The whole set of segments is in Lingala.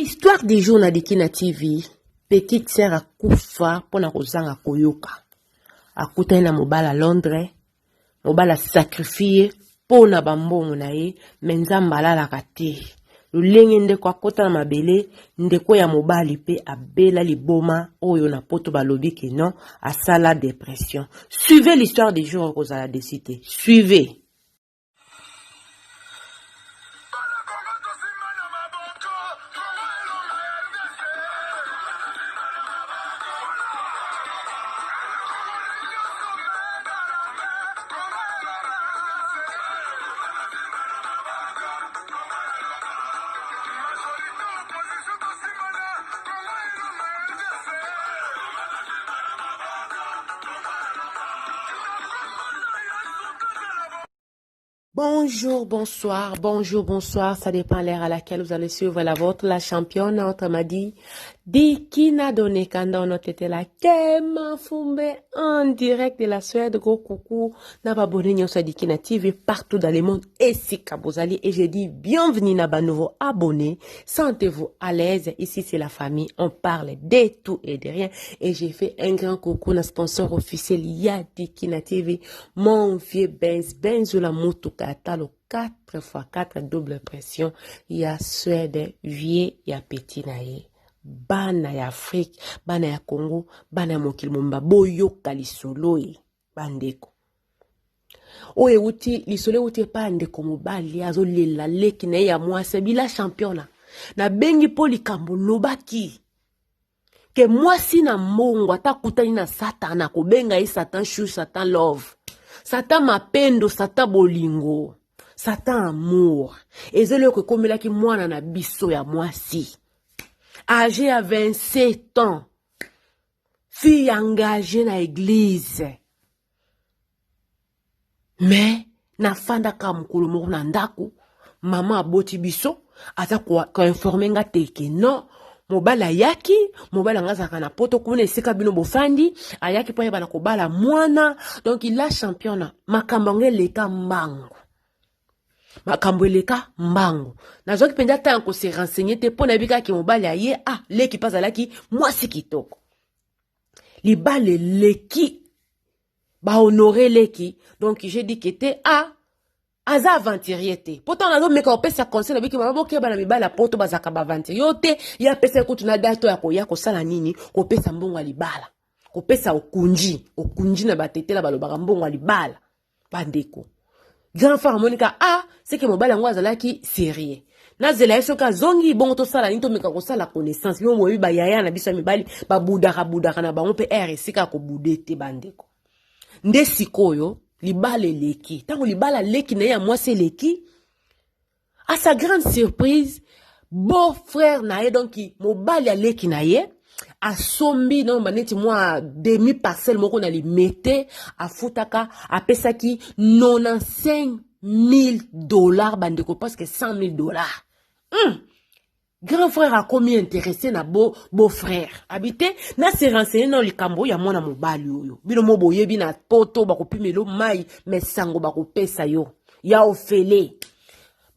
Histoire des jours na Dikina TV, petite sœur a kufa pona kozanga koyoka. Akuta na mobala Londres, mobala sacrifié pona bambongo na ye, menzamba la kate. Lulenge ndeko akota na mabele, ndeko ya mobali pe abela liboma oyo na poto balobi ke non, asala dépression. Suivez l'histoire des jours kozala décité. Suivez. Bonjour, bonsoir, ça dépend l'heure à laquelle vous allez suivre la vôtre, la championne, notre m'a dit, Dikina donné quand on a été là, Kema Fumbe, en direct de la Suède, gros coucou, n'a pas abonné sur Dikina TV partout dans le monde, et si Kabozali, et j'ai dit, bienvenue n'a pas nouveau abonné, sentez-vous à l'aise, ici c'est la famille, on parle de tout et de rien, et j'ai fait un grand coucou, notre sponsor officiel, ya Dikina TV, mon vieux Benz ou la motuka, le 4x4 double pression, il y a Suède, vieux, il y a petit naïe. Bana ya Afrique, bana ya Congo, bana ya mokili momba, boyo kalisolo e, bandeko. Oye uti, lisole uti pa ndeko mobali, azo lela leki na ya mwase, bila championa. Na bengi po likambo lobaki. Ke mwasi na mongo, ata kutani na satan, na kobenga yi satan chou, satan love. Satan mapendo, satan bolingo. Satan amour. Ezele ke komela ki mwana na biso ya mwasi. Âgée à 27 ans, fille engagée dans l'église. Mais, na fanda ka mukulu moko na ndaku, maman aboti biso, ata ko informer nga teke non, mobala yaki, mobala ngazaka na poto kuna esika bino bofandi, ayaki po yeba na kobala mwana, donc il a championnat, makambange leka mbangu. Makambo eleka mbango. Nazoki penja tanko se renseigner te pona bika ki mobali aye leki pazalaki mwasi kitoko. Libale leki ba honorer leki. Donc j'ai dit que te aza aventurier te. Pourtant nazo meka opesa conseil na biki mama ke bana mibala poto bazaka ba aventurier te ya pesa kutu na dato ya ko sala nini ko pesa mbongo libala. Ko pesa okunji na batetela balobaka mbongo libala. Bandeko. Grand frère Monica c'est que mobile yango azalaki sérieux. Na zela yeso ka zongi bongo to sala nito meka ko sala connaissance. Yo moyi ba yaya na biso mibali ba budaka na bango pe sika ko budete bandeko. Nde sikoyo libale leki. Tango libala leki na ya mwasi leki. À sa grande surprise, beau-frère na ye donc mobile ya leki na ye a sombi non maneti moi demi parcelle moko na li mette a futaka a pesaki 95 $000 bandeko parce que $100,000. Grand frère a commis intéressé na beau-frère. Habité na se renseigné dans le kambo ya mwana mobali oyo. Bino mobo yebi na poto bako pimelo mai mesango bako pesa yo. Ya ofele.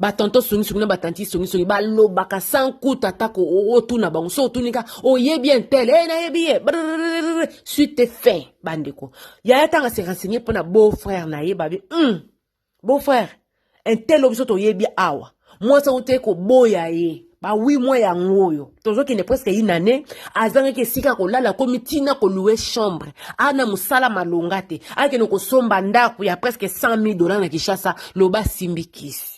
Ba tonto songi na batanti songi ba lo baka sanku tatako otuna bango so otunika yebi entel na yebi suite fait bandeko. Ya tanga se renseigner pour na beau-frère na ye babi beau-frère entel obiso to yebi awa. Moi ça ote ko boya ye. Ba oui moi ya ngoyo. Tozo ki ne presque une année azanga ke sika ko lala komitina ko louer chambre. Ana musala malongate. Ake no ko somba ndaku ya presque $100,000 na Kishasa loba simbikisi.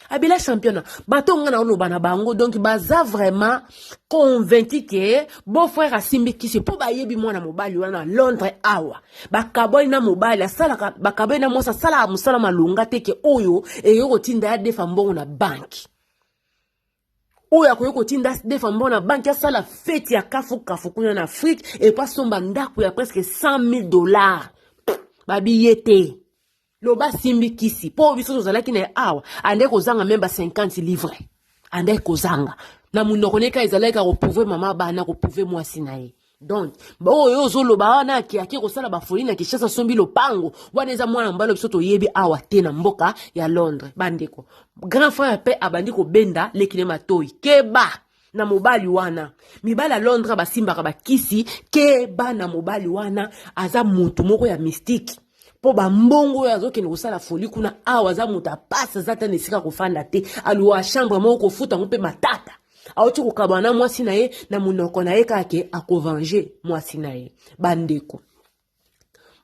Abila championnat. Batonga na ono bana bango donc baza vraiment convaincu que beau-frère a simbikisi po ba yebi mwana mobali wana Londres awa. Bakaboy na mobali asala bakaboy na mosa sala musala malongate ke oyo eyoko tinda ya defa mbongo na banki. Oya koyoko tinda defa mbongo na banki asala fête ya kafu kuna na Afrique et pas somba ndaku ya presque $100,000. Babi yete. Loba simbi kisi. Po biso zalaki na awa. Ande kozanga memba 50 livres. Ande kozanga. Na mundokoneka ezalaka ko pouvoir mama bana ko pouvoir mwasi na ye. Donc, yo zoloba wana ki kosala ba folie na Kishasa sombi lopango. Wana eza mwana mbalo biso to yebi awa te na mboka ya Londres. Bandeko. Grand frère pe abandi ko benda lekine matoi. Keba. na mobali wana mibali à Londres basimbaka bakisi ke bana mobali wana aza mutu moko ya mystique po bambongo oyo azokende kosala foli kuna awa aza mutu apasi aza tana esika kofanda te aluwa chambre moko kofuta yango mpe matata auti kokabana na mwasi na ye na munoko na ye kake akovange mwasi na ye. Bandeko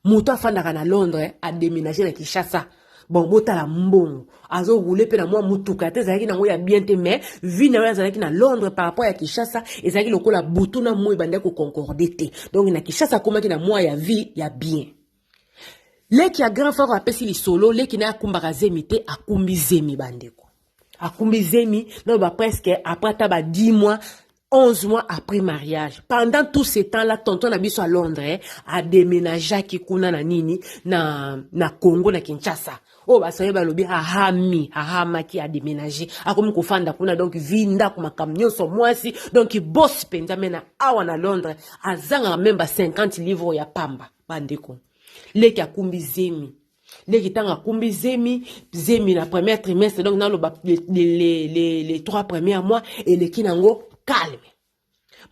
mutu afandaka na Londres ademénager na Kinshasa bon botala mbongo azo roule pe na mwa mutuka te ezalaki nango ya bien te mais vie na yo azalaki na Londres par rapport ya Kinshasa ezalaki lokola butu na moi bande ko concorder te donc na Kinshasa akomaki na mwa ya vie ya bien. Leki ya grand frère apesi lisolo leki na akumbaka zemi te akumbi zemi bandeko akumbi zemi non ba presque après ta ba 10 mois 11 mois après mariage. Pendant tout ce temps-là, tonton Nabiso à Londres a déménagé qui kuna na nini na Congo na Kinshasa. Oh ba soye ba lobi hama qui a déménagé. A comme ko fanda kuna donc vinda kuma camion so mwasi donc boss penza mena awa na Londres azanga même ba 50 livres ya pamba bandeko. Leki akumbi zemi. Leki tanga kumbi zemi na premier trimestre donc dans les 3 premiers mois et leki nango calme.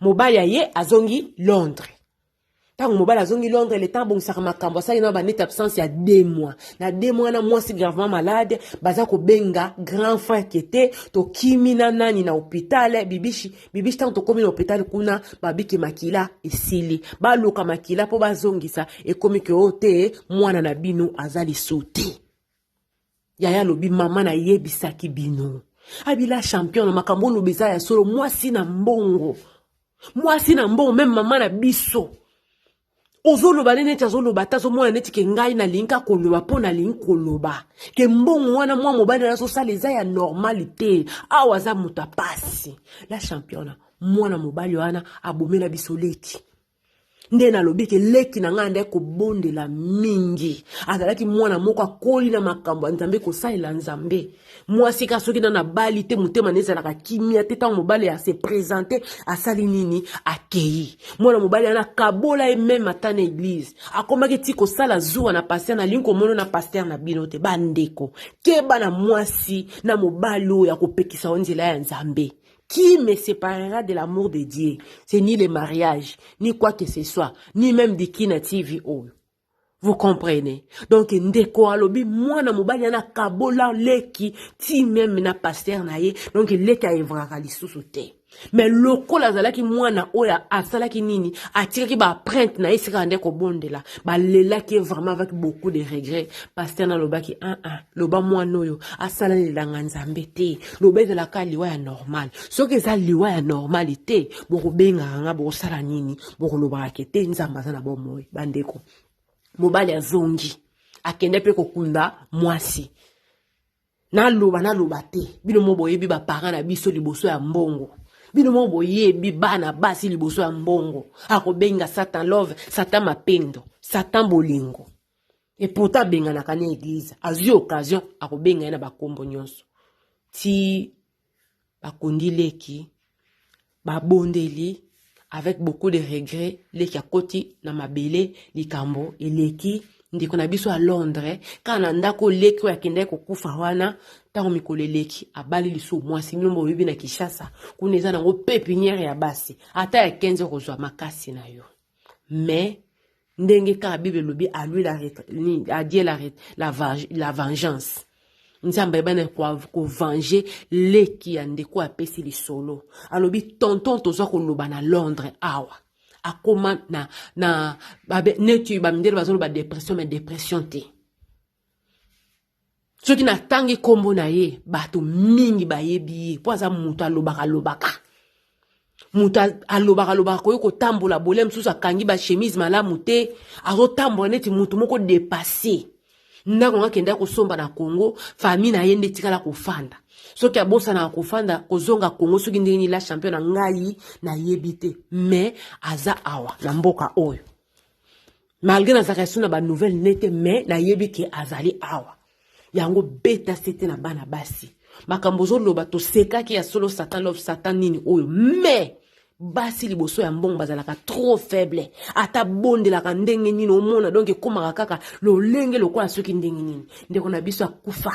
Mobali ya ye azongi Londres. Tango mobali azongi Londres, le temps bon sa makambo ça ina ba net absence ya 2 mois. Na 2 mois na moi si gravement malade, baza ko benga grand frère qui était to kimina nani na hôpital, bibishi tango to komi na hôpital kuna babiki makila esili. Ba luka makila po bazongisa e komi ke ote mwana na bino azali sauté. Yaya lobi mama na yebisaki bino. Abila champion na makambo lobeza ya solo mwasi na mbongo même maman na biso ozoloba neti azoloba tazo mwana neti ke ngai na linka koloba po na linka koloba ke mbongo wana mwa mobali na so sala eza ya normalité awa za muta pasi la champion mwana mobali wana abomela biso leki nde na lobi ke leki na ngande ko bondela mingi azalaki mwana moko akoli na makambo nzambe ko salela nzambe mwasi ka soki na bali te mutema nezala ka kimia te tango mobali ya se présenter asali nini akei mwana mobali ana kabola e même atana église akomaki ti ko sala zuwa na pasteur na linko mono na pasteur na bino te bandeko keba na mwasi na mobali ya kopekisa onzela ya nzambe. Qui me séparera de l'amour de Dieu? C'est ni le mariage, ni quoi que ce soit, ni même de qui na TV. Vous comprenez? Donc, ndeko alobi, moi na mobali na kabola leki, ti même na pasteur na ye, donc leki a evraka lisusu te. Mais loko la zalaki mwana oya asalaki nini atiraki ba printe na isika ndeko bondela ba lelaki vraiment avec beaucoup de regrets pasteur na lobaki loba mwana oyo asala lelanga nzambe te loba de la ka liwa ya normal soki eza liwa ya normalité boko benga nga boko sala nini boko loba te nzamba za na bomoy bandeko mobali azongi akende pe kokunda mwasi na loba te bino moboyebi ba parents na biso liboso ya mbongo bino mo boyebi bana basi liboso ya mbongo akobenga satan love satan mapendo satan bolingo et pourtant benga na kana église azui occasion akobenga na bakombo nyonso ti bakondi leki babondeli avec beaucoup de regrets leki akoti na mabele likambo eleki ndiko na biso à Londres kana ndako leki ya kende ko kufa wana tango mikolo leki abali liso mwasi mimbo bibi na Kinshasa kuneza nango pépinière ya basi ata ya 15 kozwa makasi na yo mais ndenge ka bible lobi à lui à Dieu la vengeance nzamba bana ko venger leki ya ndeko apesi lisolo alobi tonton tozwa ko loba na Londres awa akoma na netu bamindele bazolo ba dépression mais dépression te soki na tangi kombo na ye bato mingi bayebi po aza mutu alobaka koyo kotambola bolem susu akangi ba chemise malamu te azotambola neti mutu moko dépassé ndako ngakenda kosomba na Congo famille na ye nde tikala kofanda soki abosa na kofanda kozonga Congo soki ndeni la champion na ngai na yebite mais aza awa na mboka oyo malgré na zakaisu na ba nouvelle nete mais na yebike azali awa yango beta sete na bana basi makambo zo loba to sekaki ya solo satan love satan nini oyo mais basi liboso ya mbongo bazalaka trop faible ata bondelaka ndenge nini omona donc ekomaka kaka lolenge lokola soki ndenge nini ndeko na biso akufa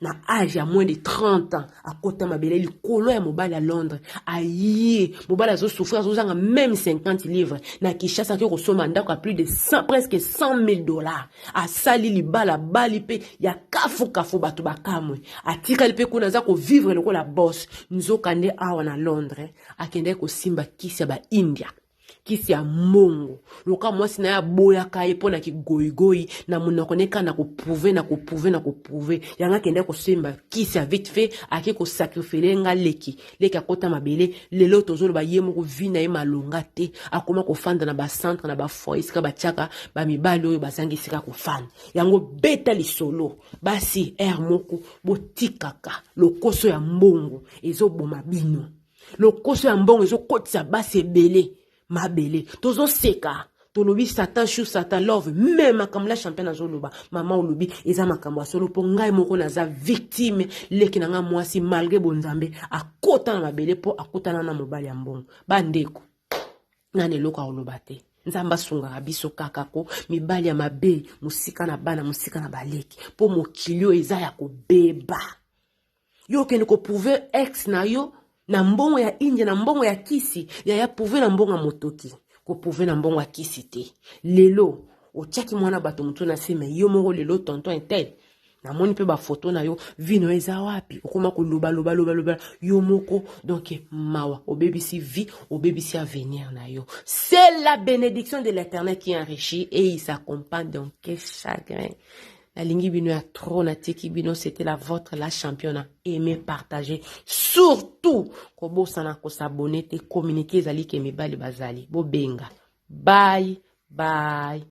na âge ya moins de 30 ans akota mabele likolo ya mobali à Londres aye mobali azo souffrir azozanga même 50 livres na Kinshasa ki kosoma ndako à plus de 100, presque 100 000 dollars asali libala bali pe ya kafu bato bakamwe atikali pe kuna za ko vivre lokola boss nzoka nde awa na Londres akende ko simba kisi ya ba India kisi ya mongo loka mwasi na ya boya kaye pona ki goigoi na munoko neka na koprouver yanga kende ko simba kisi ya vite fait ake ko sacrifier nga leki akota mabele lelo tozolo ba yemo ko vina ye malonga te akoma ko fanda na ba centre na ba foyer sika ba tiaka ba mibali oyo bazangi sika ko fanda yango beta lisolo basi moko botikaka lokoso ya mbongo ezo boma bino lokoso ya mbongo ezo kotisa basi ebele mabele tozo seka tolobi satan chou satan love même makambo la championne azoloba mama olobi eza makambo asolo po ngai moko naza victime leki na nga mwasi malgré bonzambe akota na mabele po akota na mobali ya mbongo bandeko nane loka oloba te nzamba sunga biso kakako mibali ya mabe musika na bana musika na baleki po mokilio eza ya kobeba yo kene ko prouver ex na yo na mbongo ya India na mbongo ya kisi ya prouver na mbongo ya motoki ko prouver na mbongo ya kisi te lelo otiaki mwana bato mutu na sema yo moko lelo tonton intel na moni pe ba photo na yo vino eza wapi okoma ko loba yo moko donc mawa obebisi vie obebisi avenir na yo c'est la bénédiction de l'Éternel qui enrichit et il s'accompagne donc quel chagrin. La ligne bino ya trop na tiki bino, c'était la vôtre, la championne. Aimez, partagez. Surtout, kobo sana ko s'abonner, te communiquer zali ke mibali bazali. Bo benga. Bye, bye.